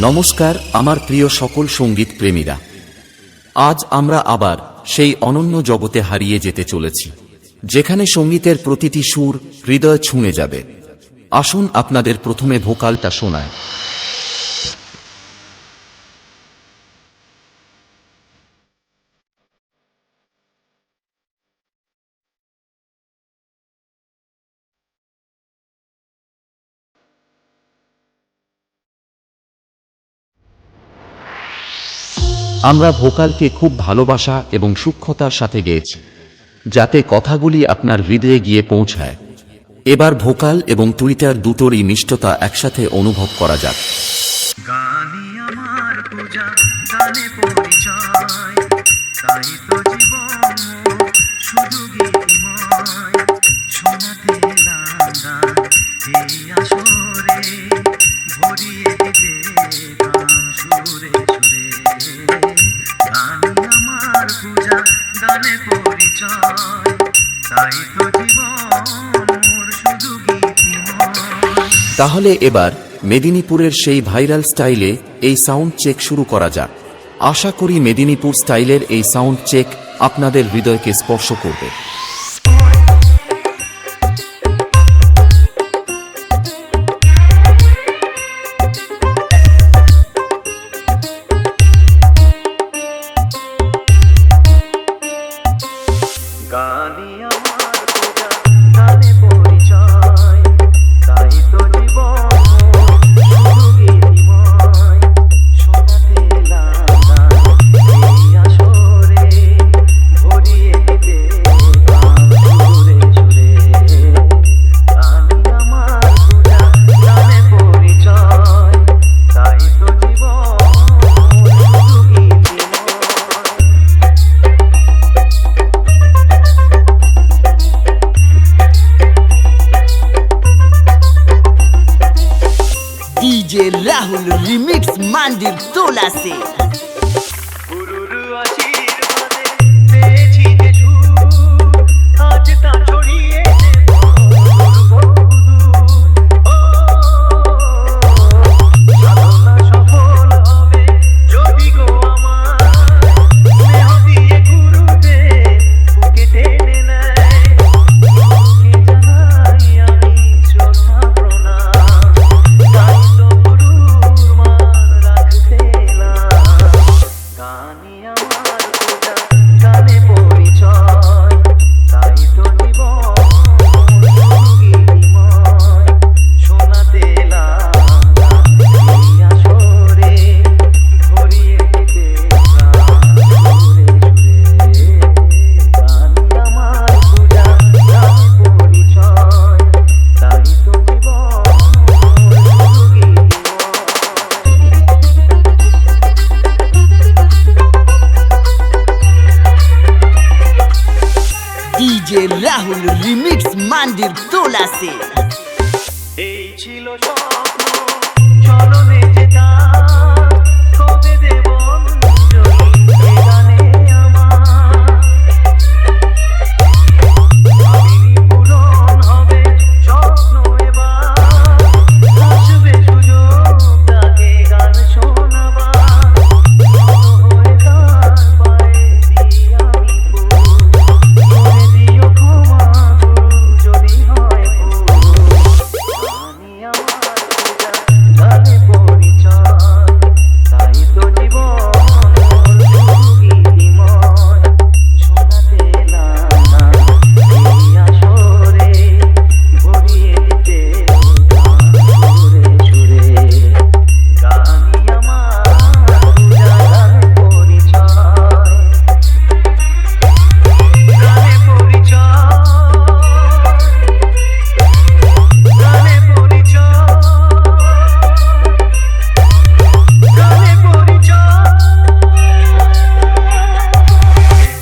নমস্কার আমার প্রিয় সকল সঙ্গীত প্রেমীরা, আজ আমরা আবার সেই অনন্য জগতে হারিয়ে যেতে চলেছি যেখানে সঙ্গীতের প্রতিটি সুর হৃদয় ছুঁয়ে যাবে। আসুন আপনাদের প্রথমে ভোকালটা শোনায়। আমরা ভোকালকে খুব ভালোবাসা এবং সূক্ষ্মতার সাথে গেয়েছি, যাতে কথাগুলি আপনার হৃদয়ে গিয়ে পৌঁছায়। এবার ভোকাল এবং টুইটার দুটোরই মিষ্টতা একসাথে অনুভব করা যাক। গানই আমার পূজা, গানে পরিচয়, তাই তো জীবন শুধু গীতিময়, শোনাতে লাগান এই আসরে, ভরিয়ে দিতে গান সুরে সুরে। গানই আমার পূজা, গানে পরিচয়, তাই তো জীবন শুধু গীতিময়। তাহলে এবার মেদিনীপুরের সেই ভাইরাল স্টাইলে এই সাউন্ড চেক শুরু করা যাক। আশা করি মেদিনীপুর স্টাইলের এই সাউন্ড চেক আপনাদের হৃদয়কে স্পর্শ করবে। গানই আমার পূজা, গানে পরিচয়, তাই তো জীবন শুধু গীতিময়, শোনাতে লাগান এই আসরে, ভরিয়ে দিতে গান সুরে সুরে। গানই আমার পূজা, গানে পরিচয়, তাই তো জীবন শুধু গীতিময়। डीजे राहुल रिमिक्स मंदिर तोला से গুরুর আশীর্বাদে পেয়েছি যে সুর, আজ তা ছড়িয়ে দেব বহুদূর। ও, সাধনা সফল হবে যদি গো আমার, স্নেহ দিয়ে গুরুতে বুকে টেনে নেয়। গুরুকে জানাই আমি শ্রদ্ধা প্রণাম, তাই তো গুরুর মান রাখতে এলাম। গানই আমার পূজা, গানে পরিচয়, তাই তো জীবন শুধু গীতিময়, শোনাতে লাগান এই আসরে, ভরিয়ে দিতে গান সুরে সুরে। গানই আমার পূজা, গানে পরিচয়, তাই তো জীবন শুধু গীতিময়। डीजे राहुल रिमिक्स मंदिर तोला से এই ছিল স্বপ্ন, চরণে যেটা কবে দেব অঞ্জলি এ গানে আমার। ভাবিনি পূরণ হবে স্বপ্ন এবার, আসবে সুযোগ তাকে গান শোনাবার। নত হয়ে তার পায়ে দিই আমি ফুল, করে দিও ক্ষমা গুরু যদি হয় ভুল। গানই আমার পূজা, গানে পরিচয়, তাই তো জীবন শুধু গীতিময়, শোনাতে লাগান এই আসরে, ভরিয়ে দিতে গান সুরে সুরে। গানই আমার পূজা, গানে পরিচয়, গানে পরিচয়, গানে পরিচয়, গানে পরিচয়।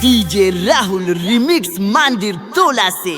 डीजे राहुल रिमिक्स मंदिर तोला से